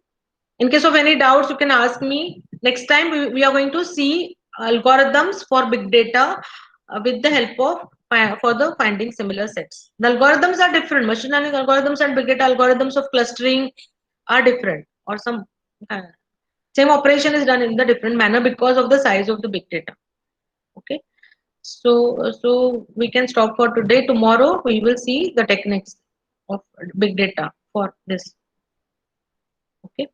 Speaker 1: In case of any doubts, you can ask me. Next time, we are going to see algorithms for big data with the help of for the finding similar sets. The algorithms are different. Machine learning algorithms and big data algorithms of clustering are different, or some same operation is done in the different manner because of the size of the big data. Okay, so we can stop for today. Tomorrow we will see the techniques of big data for this. Okay.